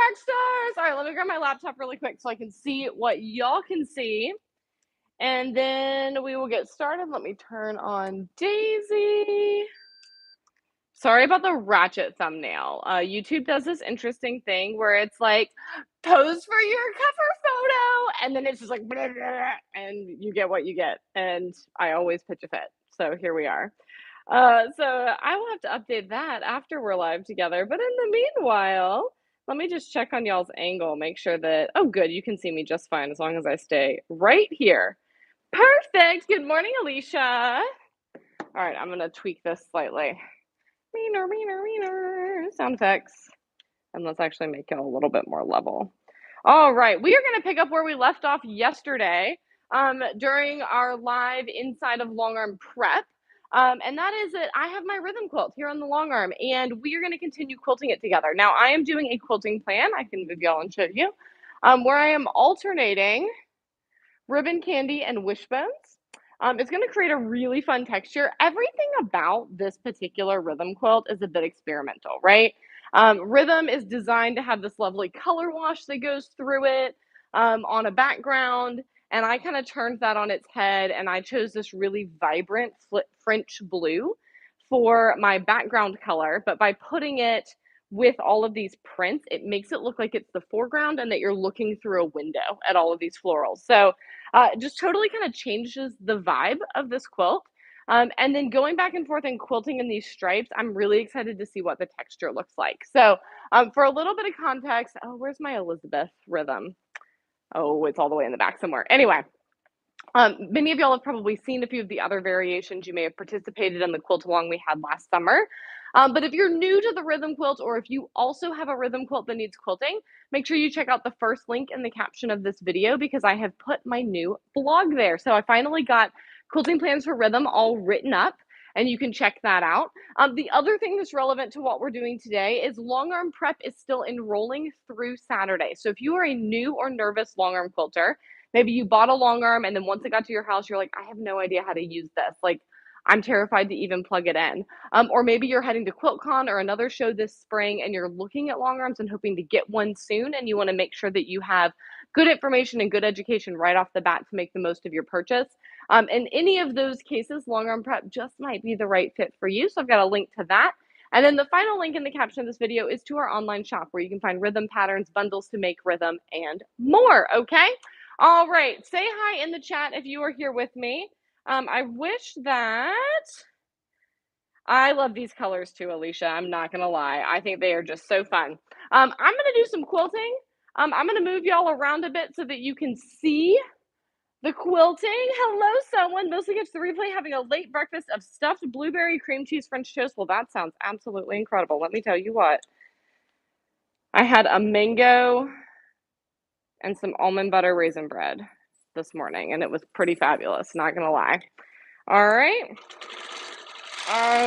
Rockstars! All right, let me grab my laptop really quick so I can see what y'all can see. And then we will get started. Let me turn on Daisy. Sorry about the ratchet thumbnail. YouTube does this interesting thing where it's like, pose for your cover photo, and then it's just like, blah, blah, blah, and you get what you get. And I always pitch a fit. So here we are. So I will have to update that after we're live together. But in the meanwhile, let me just check on y'all's angle, make sure that, oh, good, you can see me just fine as long as I stay right here. Perfect. Good morning, Alicia. All right, I'm going to tweak this slightly. Meaner. Sound effects. And let's actually make it a little bit more level. All right, we are going to pick up where we left off yesterday during our live inside of long arm prep. And that is that I have my rhythm quilt here on the long arm, and we are going to continue quilting it together. Now, I am doing a quilting plan. I can move y'all and show you, where I am alternating ribbon candy and wishbones. It's going to create a really fun texture. Everything about this particular rhythm quilt is a bit experimental, right? Rhythm is designed to have this lovely color wash that goes through it on a background. And I kind of turned that on its head, and I chose this really vibrant French blue for my background color. But by putting it with all of these prints, it makes it look like it's the foreground and that you're looking through a window at all of these florals. So just totally kind of changes the vibe of this quilt. And then going back and forth and quilting in these stripes, I'm really excited to see what the texture looks like. So for a little bit of context, oh, where's my Elizabeth rhythm? Oh, it's all the way in the back somewhere. Anyway, many of y'all have probably seen a few of the other variations. You may have participated in the quilt along we had last summer. But if you're new to the rhythm quilt, or if you also have a rhythm quilt that needs quilting, make sure you check out the first link in the caption of this video because I have put my new blog there. So I finally got quilting plans for rhythm all written up, and you can check that out. The other thing that's relevant to what we're doing today is long arm prep is still enrolling through Saturday. So if you are a new or nervous long arm quilter, maybe you bought a long arm and then once it got to your house, you're like, I have no idea how to use this. Like, I'm terrified to even plug it in. Or maybe you're heading to QuiltCon or another show this spring and you're looking at long arms and hoping to get one soon, and you want to make sure that you have good information and good education right off the bat to make the most of your purchase. In any of those cases, long arm prep just might be the right fit for you. So I've got a link to that. And then the final link in the caption of this video is to our online shop where you can find rhythm patterns, bundles to make rhythm, and more, okay? All right, say hi in the chat if you are here with me. I wish that, I love these colors too, Alicia. I'm not gonna lie. I think they are just so fun. I'm gonna do some quilting. I'm gonna move y'all around a bit so that you can see the quilting. Hello, someone. Mostly gets the replay having a late breakfast of stuffed blueberry cream cheese French toast. Well, that sounds absolutely incredible. Let me tell you what. I had a mango and some almond butter raisin bread this morning, and it was pretty fabulous, not gonna lie. All right.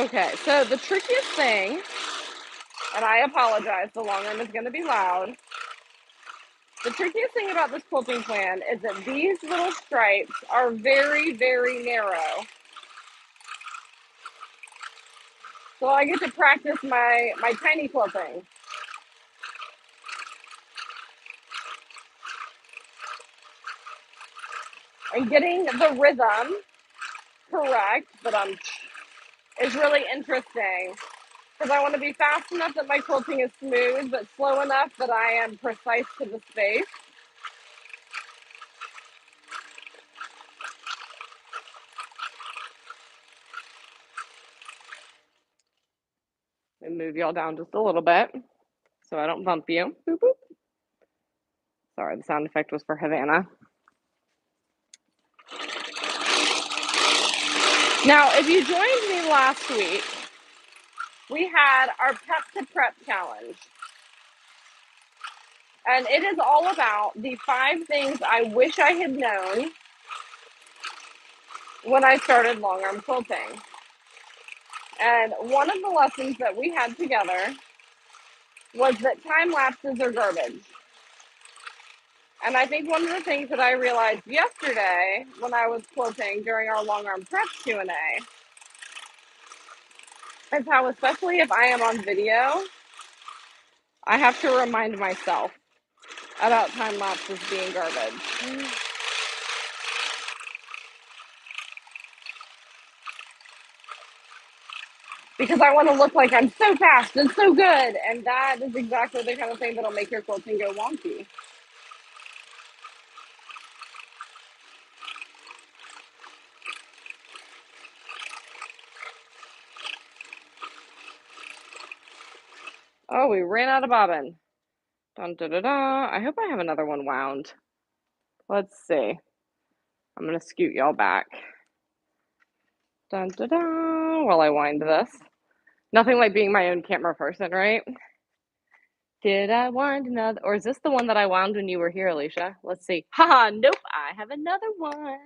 Okay, so the trickiest thing, and I apologize, the long arm is gonna be loud. The trickiest thing about this quilting plan is that these little stripes are very, very narrow. So I get to practice my tiny quilting. And getting the rhythm correct, is really interesting. Because I want to be fast enough that my quilting is smooth, but slow enough that I am precise to the space. And move y'all down just a little bit so I don't bump you. Boop, boop. Sorry, the sound effect was for Havana. Now, if you joined me last week, we had our Pep to Prep challenge. And it is all about the 5 things I wish I had known when I started long arm quilting. And one of the lessons that we had together was that time lapses are garbage. And I think one of the things that I realized yesterday when I was quilting during our long arm prep Q&A is how, especially if I am on video, I have to remind myself about time lapses being garbage. Because I want to look like I'm so fast and so good, and that is exactly the kind of thing that'll make your quilting go wonky. Oh, we ran out of bobbin. Dun, da, da, da. I hope I have another one wound. Let's see. I'm going to scoot y'all back. Dun, da, da, while I wind this. Nothing like being my own camera person, right? Did I wind another? Or is this the one that I wound when you were here, Alicia? Let's see. Haha, nope. I have another one.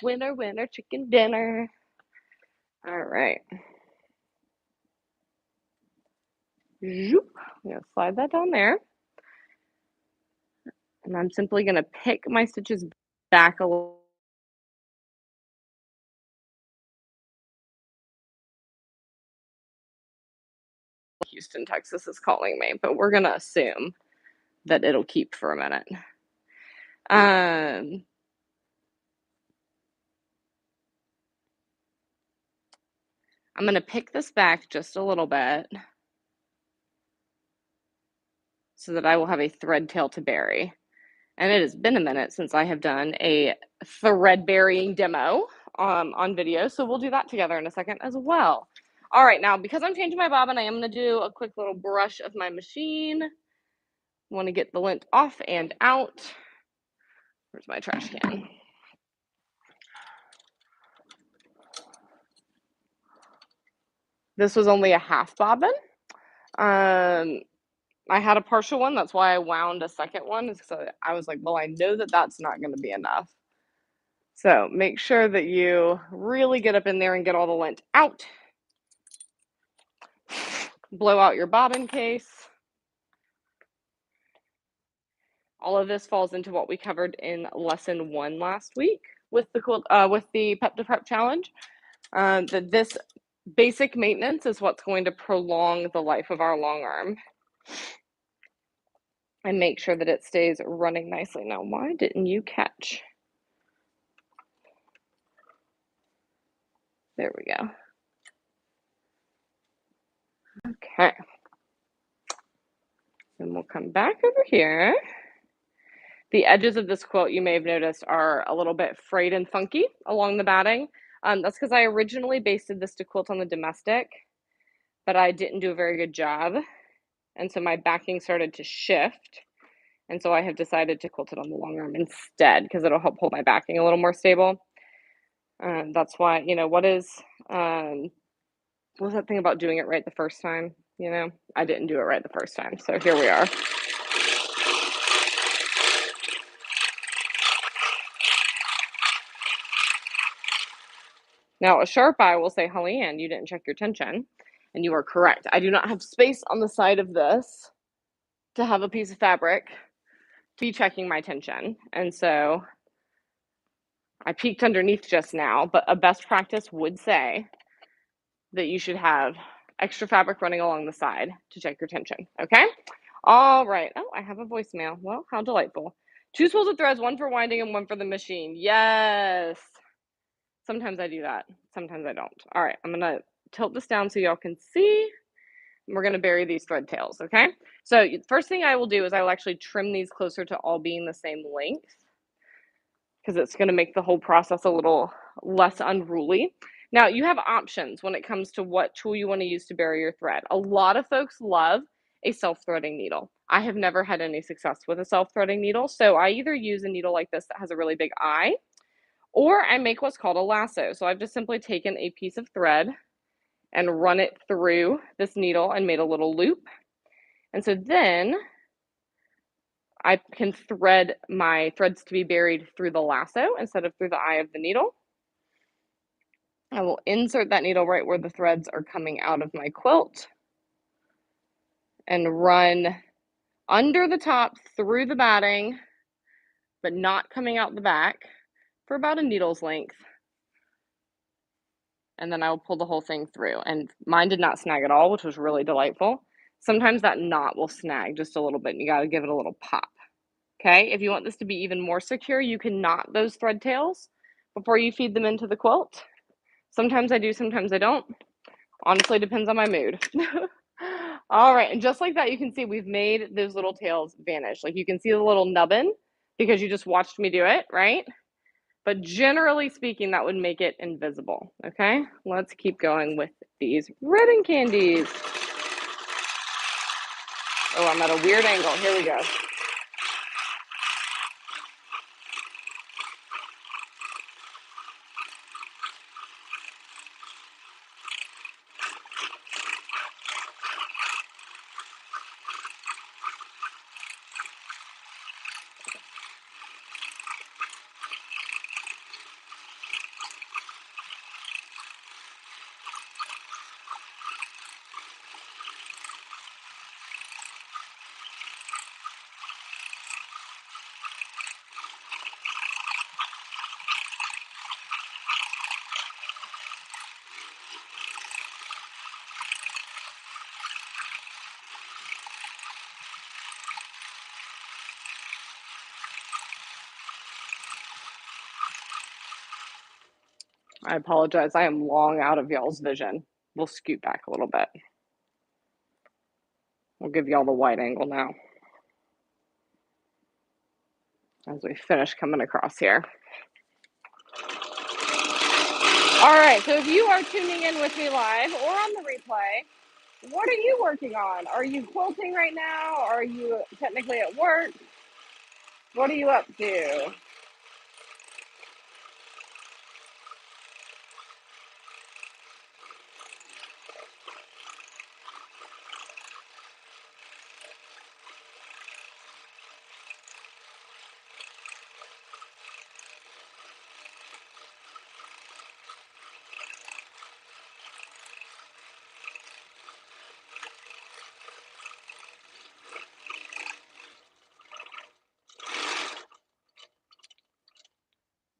Winner, winner, chicken dinner. All right. Zoop. I'm going to slide that down there. And I'm simply going to pick my stitches back a little. Houston, Texas is calling me, but we're going to assume that it'll keep for a minute. I'm going to pick this back just a little bit so that I will have a thread tail to bury. And it has been a minute since I have done a thread burying demo on video, so we'll do that together in a second as well. All right, now because I'm changing my bobbin, I am going to do a quick little brush of my machine. Want to get the lint off and out. Where's my trash can? This was only a half bobbin. I had a partial one. That's why I wound a second one. So I was like, well, I know that that's not going to be enough. So make sure that you really get up in there and get all the lint out. Blow out your bobbin case. All of this falls into what we covered in lesson 1 last week with the Pep to Prep challenge. That this basic maintenance is what's going to prolong the life of our long arm and make sure that it stays running nicely. Now, why didn't you catch? There we go. Okay. Then we'll come back over here. The edges of this quilt, you may have noticed, are a little bit frayed and funky along the batting. That's because I originally basted this to quilt on the domestic, but I didn't do a very good job. And so my backing started to shift. And so I have decided to quilt it on the long arm instead because it'll help hold my backing a little more stable. That's why, what was that thing about doing it right the first time? I didn't do it right the first time. So here we are. Now, a sharp eye will say, Holly Ann, you didn't check your tension. And you are correct. I do not have space on the side of this to have a piece of fabric to be checking my tension. And so I peeked underneath just now, but a best practice would say that you should have extra fabric running along the side to check your tension. Okay? All right. Oh, I have a voicemail. Well, how delightful. 2 spools of threads, 1 for winding and 1 for the machine. Yes. Sometimes I do that. Sometimes I don't. All right. I'm going to tilt this down so y'all can see. We're going to bury these thread tails. Okay? So first thing I will do is I will actually trim these closer to all being the same length because it's going to make the whole process a little less unruly. Now, you have options when it comes to what tool you want to use to bury your thread. A lot of folks love a self-threading needle. I have never had any success with a self-threading needle, so I either use a needle like this that has a really big eye, or I make what's called a lasso. So I've just simply taken a piece of thread and run it through this needle and made a little loop. And so then I can thread my threads to be buried through the lasso instead of through the eye of the needle. I will insert that needle right where the threads are coming out of my quilt and run under the top through the batting, but not coming out the back for about a needle's length. And then I will pull the whole thing through. And mine did not snag at all, which was really delightful. Sometimes that knot will snag just a little bit and you gotta give it a little pop. Okay, if you want this to be even more secure, you can knot those thread tails before you feed them into the quilt. Sometimes I do, sometimes I don't. Honestly, depends on my mood. All right, and just like that, you can see we've made those little tails vanish. Like you can see the little nubbin because you just watched me do it, right? But generally speaking, that would make it invisible, okay? Let's keep going with these ribbon candies. Oh, I'm at a weird angle. Here we go. I apologize. I am long out of y'all's vision. We'll scoot back a little bit. We'll give y'all the wide angle now as we finish coming across here. All right, so if you are tuning in with me live or on the replay, what are you working on? Are you quilting right now? Are you technically at work? What are you up to?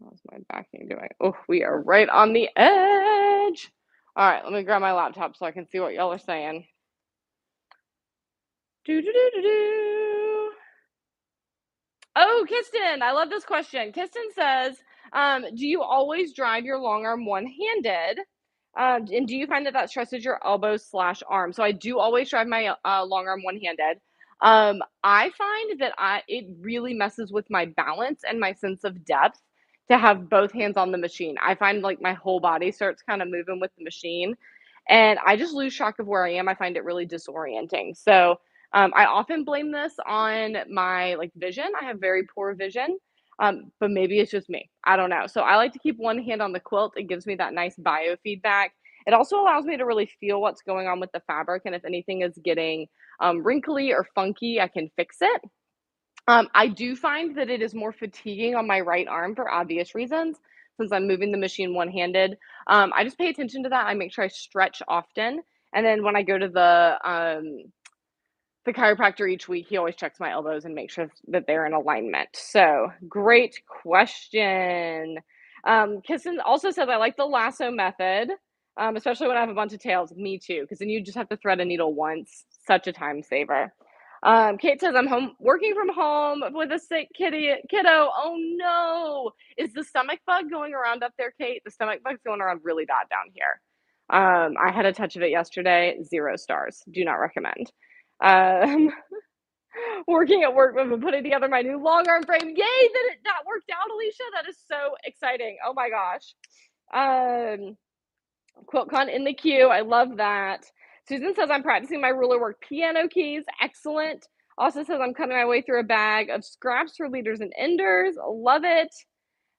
How's my backing doing? Oh, we are right on the edge. All right, let me grab my laptop so I can see what y'all are saying. Do do do do do. Oh, Kiston, I love this question. Kiston says, do you always drive your long arm one-handed? And do you find that that stresses your elbows slash arm? So I do always drive my long arm one-handed. I find that it really messes with my balance and my sense of depth to have both hands on the machine. I find like my whole body starts kind of moving with the machine, and I just lose track of where I am. I find it really disorienting. So I often blame this on my like vision. I have very poor vision, but maybe it's just me. I don't know. So I like to keep one hand on the quilt. It gives me that nice biofeedback. It also allows me to really feel what's going on with the fabric, and if anything is getting wrinkly or funky, I can fix it. I do find that it is more fatiguing on my right arm for obvious reasons, since I'm moving the machine one-handed. I just pay attention to that. I make sure I stretch often, and then when I go to the chiropractor each week, he always checks my elbows and makes sure that they're in alignment. So, great question. Kisson also says, I like the lasso method, especially when I have a bunch of tails. Me too, because then you just have to thread a needle once. Such a time saver. Kate says, I'm home working from home with a sick kiddo. Oh no. Is the stomach bug going around up there, Kate? The stomach bug's going around really bad down here. I had a touch of it yesterday. 0 stars. Do not recommend. Um, working at work, we've been putting together my new long arm frame. Yay, that worked out, Alicia. That is so exciting. Oh my gosh. QuiltCon in the queue. I love that. Susan says I'm practicing my ruler work piano keys. Excellent. Also says I'm cutting my way through a bag of scraps for leaders and enders. Love it.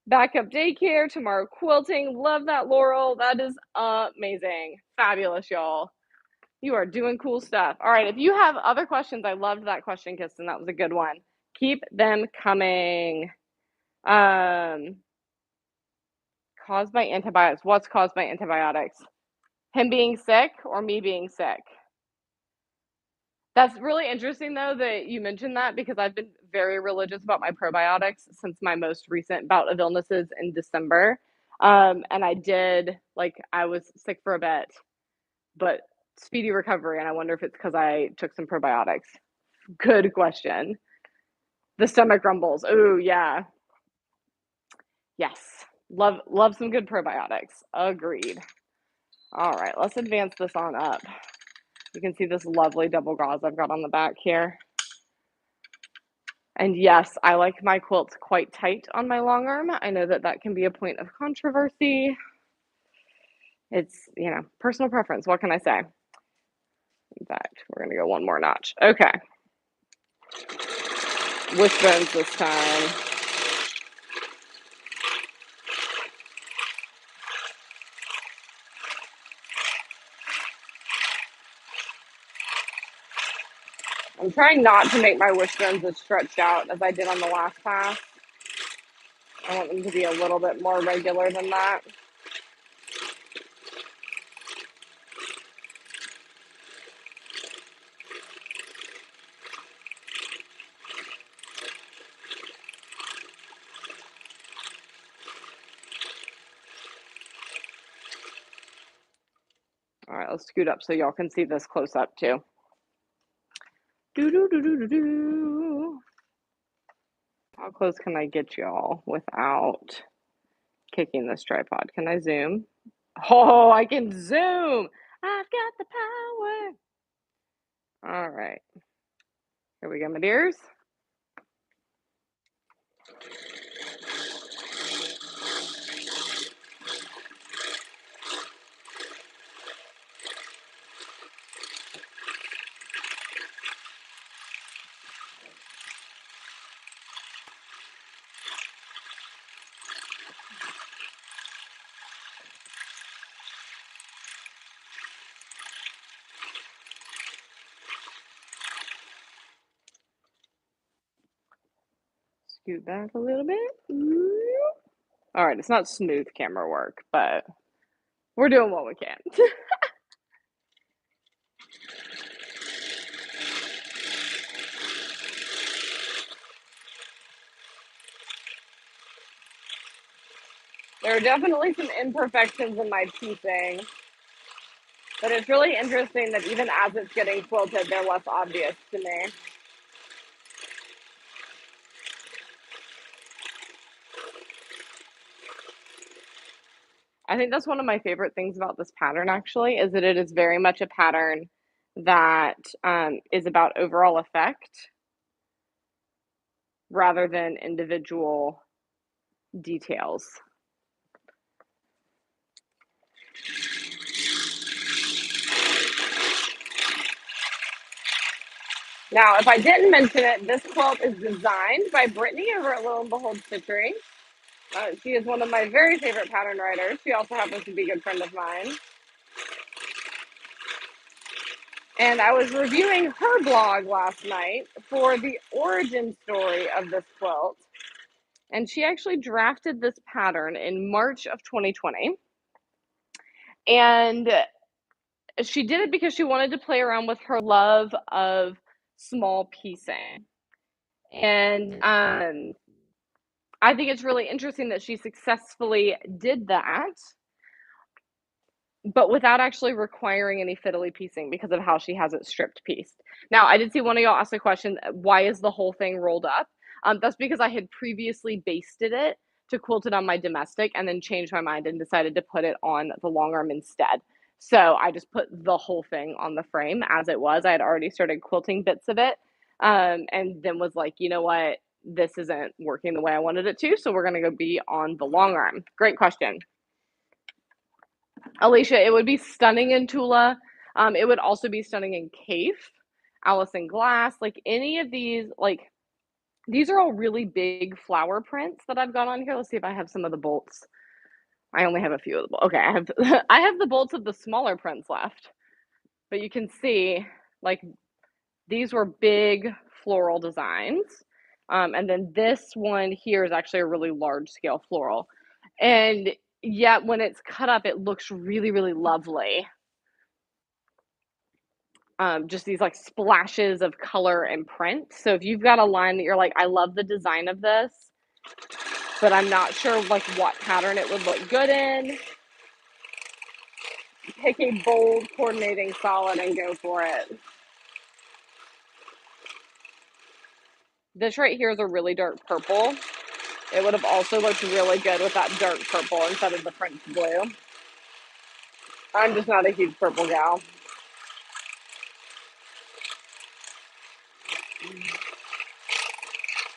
Backup daycare, tomorrow quilting. Love that, Laurel. That is amazing. Fabulous, y'all. You are doing cool stuff. All right, if you have other questions, I loved that question, Kirsten. That was a good one. Keep them coming. Caused by antibiotics. What's caused by antibiotics? Him being sick or me being sick? That's really interesting, though, that you mentioned that because I've been very religious about my probiotics since my most recent bout of illnesses in December. And I was sick for a bit, but speedy recovery, and I wonder if it's because I took some probiotics. Good question. The stomach rumbles. Oh, yeah. Yes. Love some good probiotics. Agreed. All right, let's advance this on up. You can see this lovely double gauze I've got on the back here. And yes, I like my quilts quite tight on my long arm. I know that that can be a point of controversy. It's, you know, personal preference. What can I say? In fact, we're going to go one more notch. Okay. Wishbones this time. I'm trying not to make my wishbones as stretched out as I did on the last pass. I want them to be a little bit more regular than that. All right, let's scoot up so y'all can see this close up too. Do. How close can I get y'all without kicking this tripod? Can I zoom? Oh, I can zoom. I've got the power. All right. Here we go, my dears. Scoot back a little bit. All right, it's not smooth camera work, but we're doing what we can. There are definitely some imperfections in my piecing, but it's really interesting that even as it's getting quilted, they're less obvious to me. I think that's one of my favorite things about this pattern, actually, is that it is very much a pattern that is about overall effect rather than individual details. Now, if I didn't mention it, this quilt is designed by Brittany over at Lo and Behold Stitchery. She is one of my very favorite pattern writers. She also happens to be a good friend of mine. And I was reviewing her blog last night for the origin story of this quilt. And she actually drafted this pattern in March of 2020. And she did it because she wanted to play around with her love of small piecing. And I think it's really interesting that she successfully did that, but without actually requiring any fiddly piecing because of how she has it stripped pieced. Now, I did see one of y'all ask the question, why is the whole thing rolled up? That's because I had previously basted it to quilt it on my domestic and then changed my mind and decided to put it on the long arm instead. So I just put the whole thing on the frame as it was. I had already started quilting bits of it, and then was like, you know what? This isn't working the way I wanted it to, so we're going to go be on the long arm. Great question. Alicia, it would be stunning in Tula. It would also be stunning in Cafe, Allison Glass, like any of these, like these are all really big flower prints that I've got on here. Let's see if I have some of the bolts. I only have a few of the bolts. Okay, I have I have the bolts of the smaller prints left. But you can see like these were big floral designs. And then this one here is actually a really large scale floral. And yet when it's cut up, it looks really, really lovely. Just these like splashes of color and print. So if you've got a line that you're like, I love the design of this, but I'm not sure like what pattern it would look good in, pick a bold coordinating solid and go for it. This right here is a really dark purple. It would have also looked really good with that dark purple instead of the French blue. I'm just not a huge purple gal.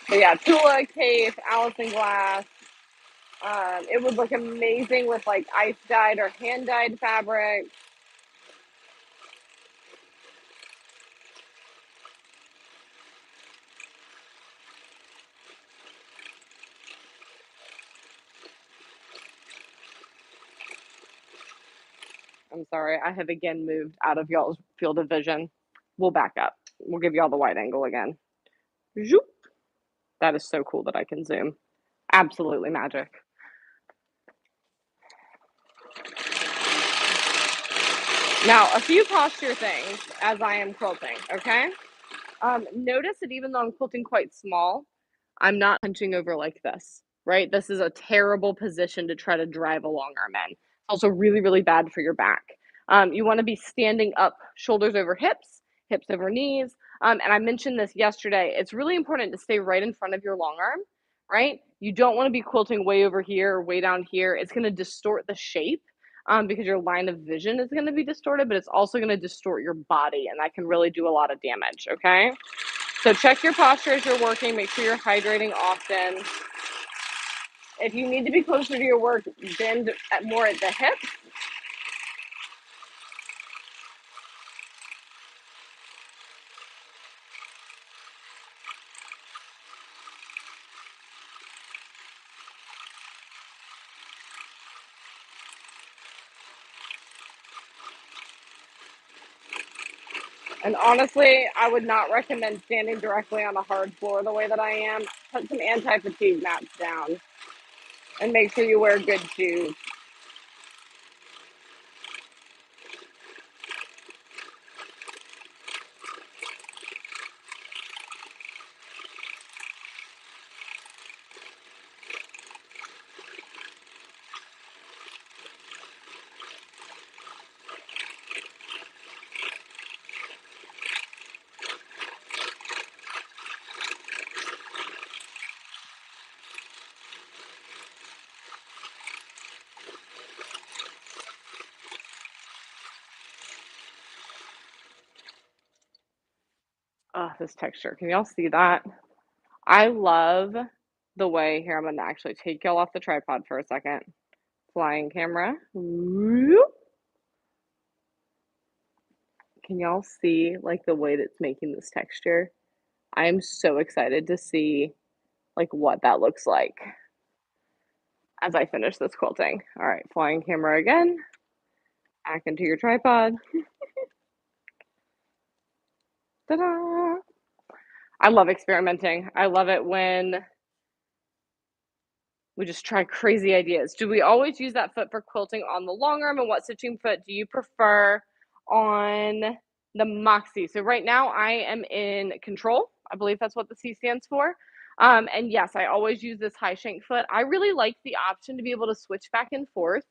But yeah, Tula, Cape, Allison Glass. It would look amazing with like ice dyed or hand dyed fabric. I'm sorry, I have again moved out of y'all's field of vision. We'll back up. We'll give y'all the wide angle again. Zoop. That is so cool that I can zoom. Absolutely magic. Now, a few posture things as I am quilting, okay? Notice that even though I'm quilting quite small, I'm not hunching over like this, right? This is a terrible position to try to drive a long arm in. It's also really, really bad for your back. You want to be standing up, shoulders over hips, hips over knees. And I mentioned this yesterday. It's really important to stay right in front of your long arm, right? You don't want to be quilting way over here or way down here. It's going to distort the shape. Because your line of vision is going to be distorted, but it's also going to distort your body, and that can really do a lot of damage, okay? So check your posture as you're working. Make sure you're hydrating often. If you need to be closer to your work, bend more at the hips. And honestly, I would not recommend standing directly on a hard floor the way that I am. Put some anti-fatigue mats down and make sure you wear good shoes. Oh, this texture. Can y'all see that? I love the way, here, I'm going to actually take y'all off the tripod for a second. Flying camera. Whoop. Can y'all see like the way that's making this texture? I am so excited to see like what that looks like as I finish this quilting. All right, flying camera again. Back into your tripod. Ta-da! I love experimenting. I love it when we just try crazy ideas. Do we always use that foot for quilting on the long arm? And what stitching foot do you prefer on the Moxie? So right now I am in control. I believe that's what the C stands for. And yes, I always use this high shank foot. I really like the option to be able to switch back and forth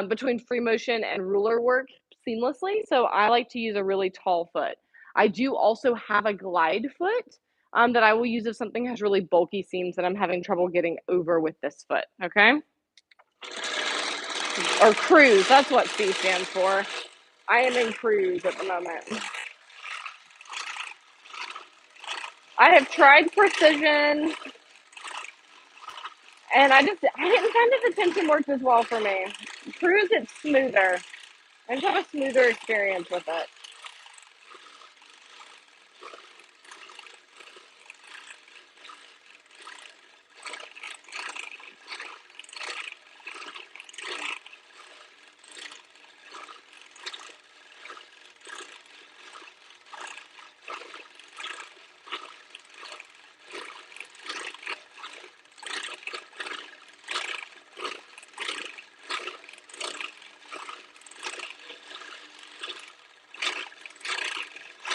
between free motion and ruler work seamlessly. So I like to use a really tall foot. I do also have a glide foot that I will use if something has really bulky seams that I'm having trouble getting over with this foot, okay? Or cruise, that's what C stands for. I am in cruise at the moment. I have tried precision, and I didn't find that the tension worked as well for me. Cruise, it's smoother. I just have a smoother experience with it.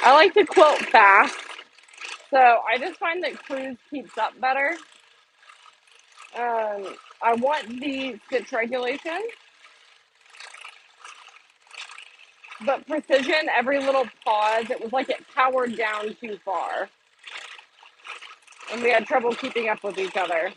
I like to quilt fast, so I just find that cruise keeps up better. I want the stitch regulation. But precision, every little pause, it was like it powered down too far. And we had trouble keeping up with each other.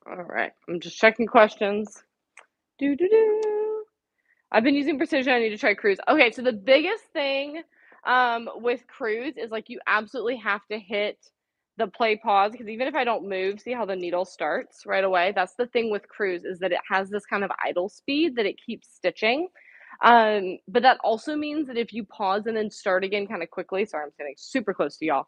All right, I'm just checking questions. Do do do. I've been using precision. I need to try cruise. Okay, so the biggest thing with cruise is like you absolutely have to hit the play pause because even if I don't move, see how the needle starts right away? That's the thing with cruise is that it has this kind of idle speed that it keeps stitching. But that also means that if you pause and then start again kind of quickly, sorry, I'm standing super close to y'all,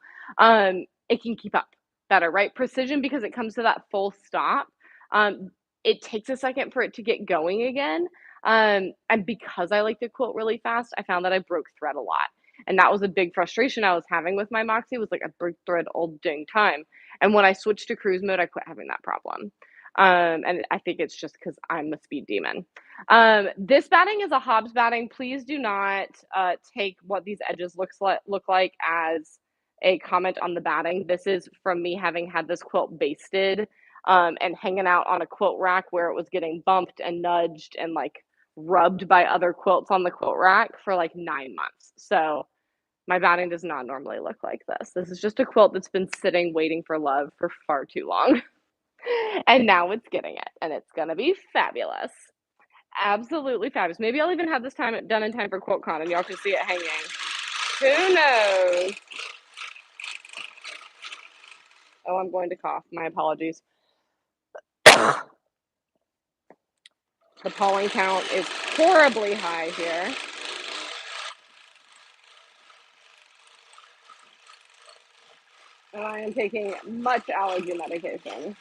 it can keep up better, right? Precision, because it comes to that full stop, um, it takes a second for it to get going again. And because I like to quilt really fast, I found that I broke thread a lot. And that was a big frustration I was having with my Moxie was like I broke thread all dang time. And when I switched to cruise mode, I quit having that problem. And I think it's just because I'm a speed demon. This batting is a Hobbs batting. Please do not take what these edges look like as a comment on the batting. This is from me having had this quilt basted and hanging out on a quilt rack where it was getting bumped and nudged and like rubbed by other quilts on the quilt rack for like 9 months. So my batting does not normally look like this. This is just a quilt that's been sitting waiting for love for far too long. And now it's getting it, and it's gonna be fabulous. Absolutely fabulous. Maybe I'll even have this time done in time for QuiltCon and y'all can see it hanging. Who knows? Oh, I'm going to cough. My apologies. The pollen count is horribly high here. And I am taking much allergy medication.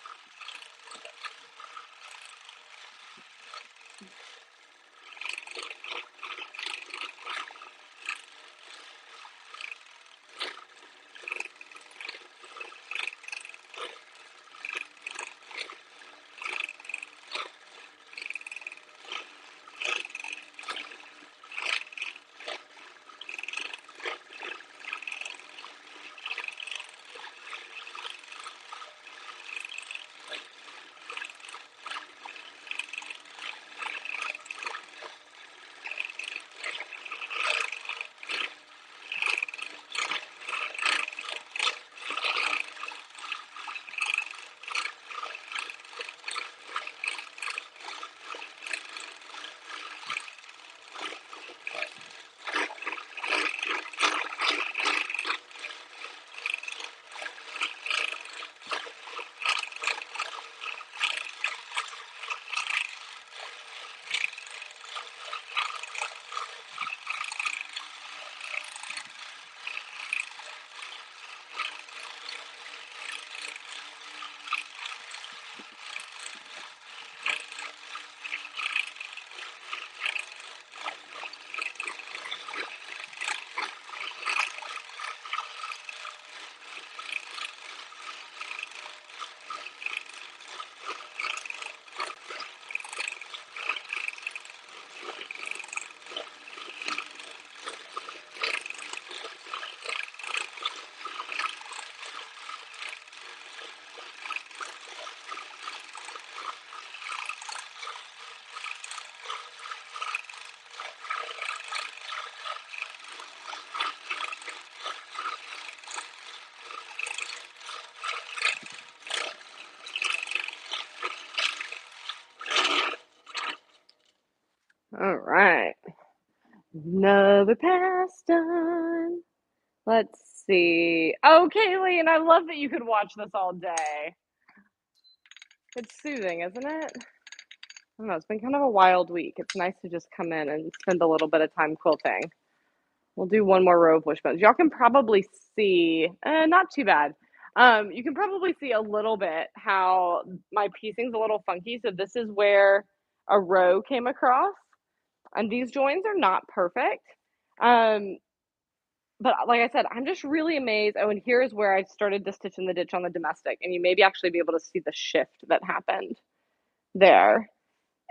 All right. Another pass done. Let's see. Oh, Kayleen, I love that you could watch this all day. It's soothing, isn't it? I don't know. It's been kind of a wild week. It's nice to just come in and spend a little bit of time quilting. We'll do one more row of wishbones. Y'all can probably see, not too bad. You can probably see a little bit how my piecing's a little funky, so this is where a row came across, and these joins are not perfect. Um, but like I said, I'm just really amazed. Oh, and here's where I started to stitch in the ditch on the domestic, and you maybe actually be able to see the shift that happened there.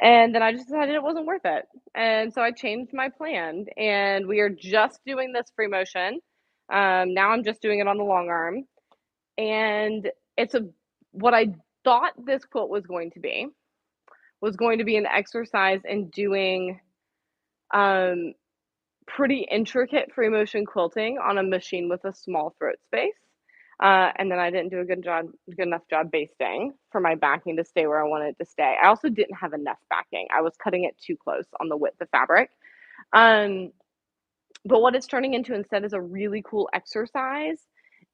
And then I just decided it wasn't worth it. And so I changed my plan, and we are just doing this free motion. Now I'm just doing it on the long arm. And it's a what I thought this quilt was going to be an exercise in doing um, pretty intricate free motion quilting on a machine with a small throat space. And then I didn't do a good enough job basting for my backing to stay where I wanted it to stay. I also didn't have enough backing. I was cutting it too close on the width of fabric. Um, but what it's turning into instead is a really cool exercise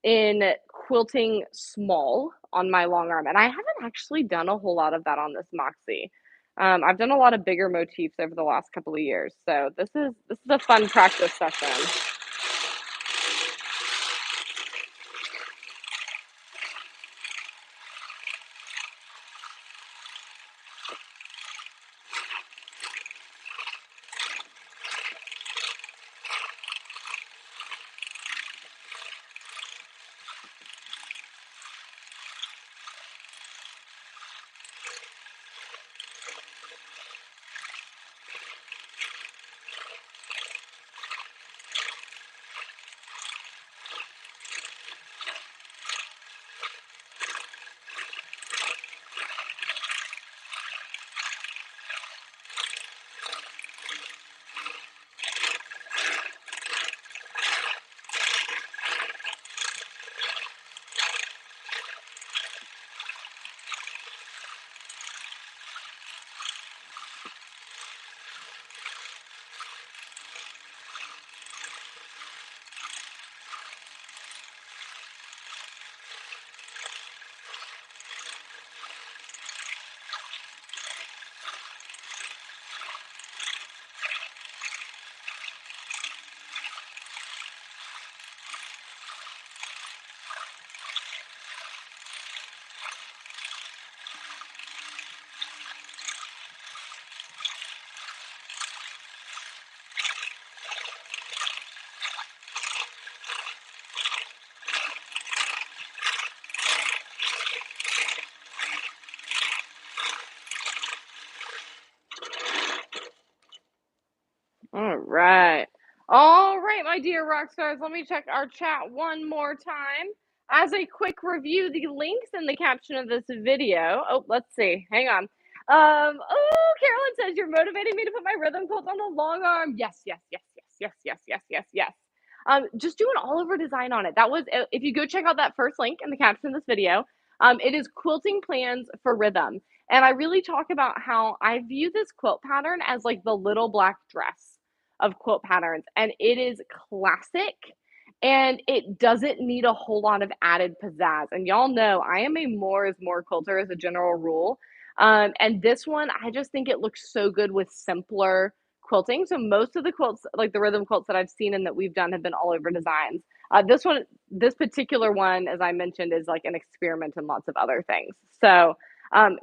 in quilting small on my long arm. And I haven't actually done a whole lot of that on this Moxie. I've done a lot of bigger motifs over the last couple of years. So this is a fun practice session. All right. All right, my dear rock stars, let me check our chat one more time. As a quick review, the links in the caption of this video. Oh, let's see. Hang on. Oh, Carolyn says you're motivating me to put my rhythm quilt on the long arm. Yes, yes, yes, yes, yes, yes, yes, yes, yes. Just do an all over design on it. That was if you go check out that first link in the caption of this video, it is quilting plans for rhythm. And I really talk about how I view this quilt pattern as like the little black dress of quilt patterns, and it is classic and it doesn't need a whole lot of added pizzazz. And y'all know I am a more is more quilter as a general rule. And this one, I just think it looks so good with simpler quilting. So most of the quilts, like the rhythm quilts that I've seen and that we've done, have been all over designs. This particular one, as I mentioned, is like an experiment in lots of other things. So,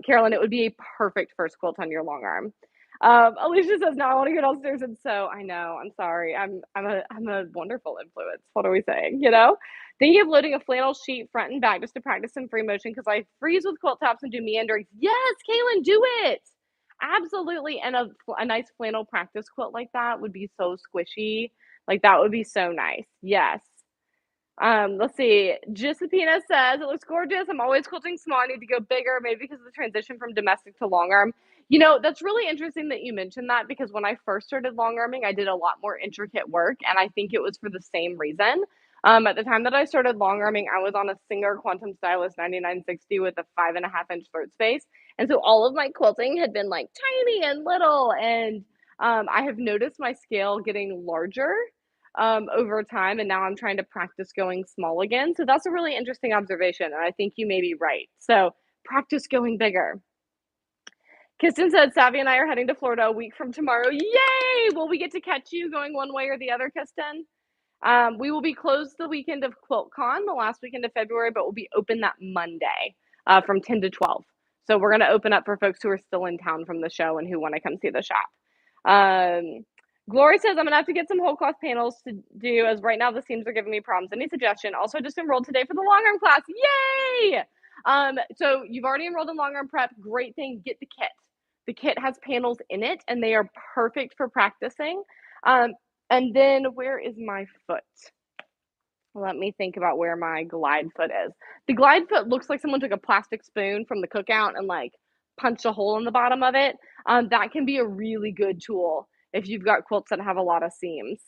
Carolyn, it would be a perfect first quilt on your long arm. Alicia says, "No, I want to go downstairs and sew." I know. I'm sorry. I'm a wonderful influence. What are we saying? You know, thinking of loading a flannel sheet front and back just to practice some free motion because I freeze with quilt tops and do meanderings. Yes, Kaylin, do it. Absolutely. And a nice flannel practice quilt like that would be so squishy. Like that would be so nice. Yes. Let's see. Giuseppina says, "It looks gorgeous. I'm always quilting small. I need to go bigger, maybe because of the transition from domestic to long arm." You know, that's really interesting that you mentioned that because when I first started long arming, I did a lot more intricate work, and I think it was for the same reason. At the time that I started long arming, I was on a Singer Quantum Stylus 9960 with a 5.5 inch throat space. And so all of my quilting had been like tiny and little. And I have noticed my scale getting larger over time, and now I'm trying to practice going small again. So that's a really interesting observation, and I think you may be right. So practice going bigger. Kristen said, "Savvy and I are heading to Florida a week from tomorrow. Yay! Will we get to catch you going one way or the other, Kristen?" We will be closed the weekend of QuiltCon, the last weekend of February, but we'll be open that Monday from 10 to 12. So we're going to open up for folks who are still in town from the show and who want to come see the shop. Glory says, I'm going to have to get some whole cloth panels to do, as right now the seams are giving me problems. Any suggestion? Also, just enrolled today for the long arm class. Yay! So you've already enrolled in long arm prep. Great thing. Get the kit. The kit has panels in it, and they are perfect for practicing. And then where is my foot? Let me think about where my glide foot is. The glide foot looks like someone took a plastic spoon from the cookout and like punched a hole in the bottom of it. That can be a really good tool if you've got quilts that have a lot of seams.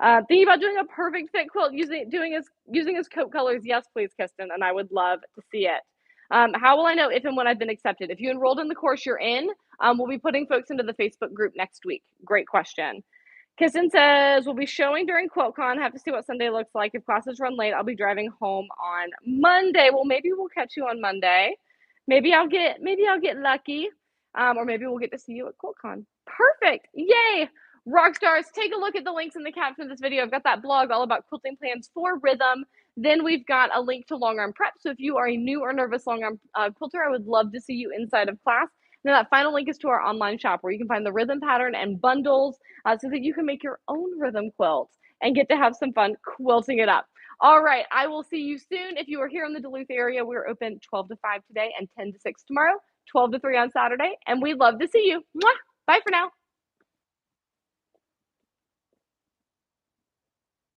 Thinking about doing a perfect fit quilt using as coat colors. Yes, please, Kristen, and I would love to see it. How will I know if and when I've been accepted? If you enrolled in the course you're in, we'll be putting folks into the Facebook group next week. Great question. Kristen says, we'll be showing during QuiltCon. Have to see what Sunday looks like. If classes run late, I'll be driving home on Monday. Well, maybe we'll catch you on Monday. Maybe I'll get lucky. Or maybe we'll get to see you at QuiltCon. Perfect. Yay. Rockstars, take a look at the links in the caption of this video. I've got that blog all about quilting plans for rhythm. Then we've got a link to long arm prep. So if you are a new or nervous long arm quilter, I would love to see you inside of class. And then that final link is to our online shop where you can find the rhythm pattern and bundles so that you can make your own rhythm quilt and get to have some fun quilting it up. All right, I will see you soon. If you are here in the Duluth area, we're open 12 to 5 today and 10 to 6 tomorrow, 12 to 3 on Saturday, and we'd love to see you. Mwah! Bye for now.